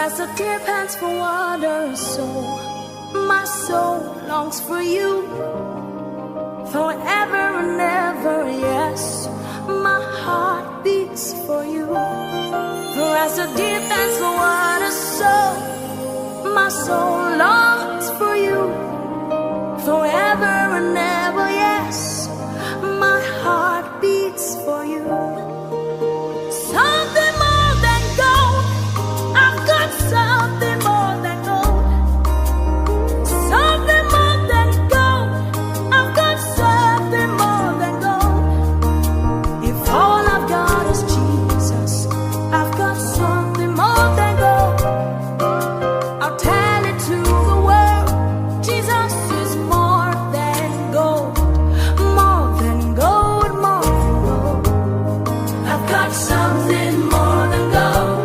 As the deer pants for water, so my soul longs for you. Forever and ever, yes, my heart beats for you. For as the deer pants for water, so my soul longs for you. Forever and ever, yes, my heart beats for you. Something more than gold, I've got something more than gold. Something more than gold, I've got something more than gold. If all I've got is Jesus, I've got something more than gold. I'll tell it to the world, Jesus is more than gold. More than gold, more than gold. I've got something more than gold.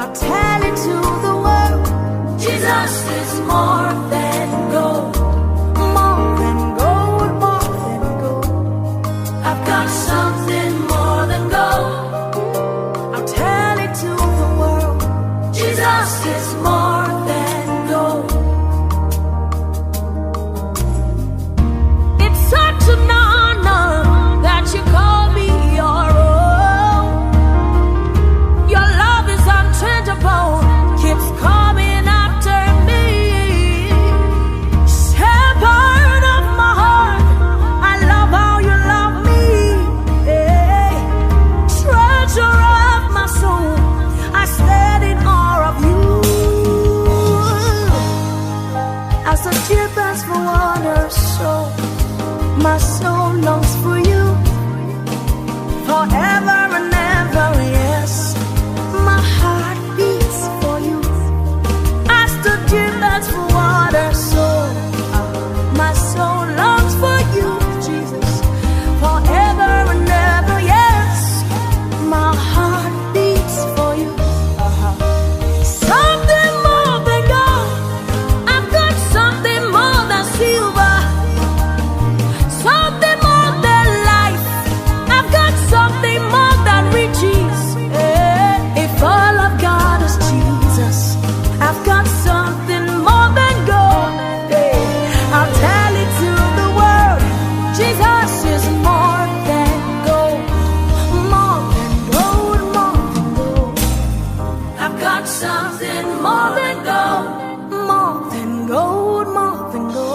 I'll tell it to the world, Jesus is more than gold. More than gold, more than gold. I've got something more than gold. I'll tell it to the world, Jesus is more than gold. It's such an honor that you call me your own. Your love is unchangeable, keeps coming after me. Shepherd of my heart, I love how you love me. Hey. Treasure of my soul, I stand in awe of you. As the deer pants for water, so my soul longs for you. Forever and ever, yes, my heart beats for you. As the deer pants for water, so my soul longs for you, Jesus. Forever and ever, yes, my heart beats for you. Something more than gold, I've got something more than silver. Something more than life, I've got something more than riches. If all I've got is Jesus, I've got something more than gold. I'll tell it to the world, Jesus is more than gold. More than gold, more than gold. I've got something more than gold. More than gold, more than gold.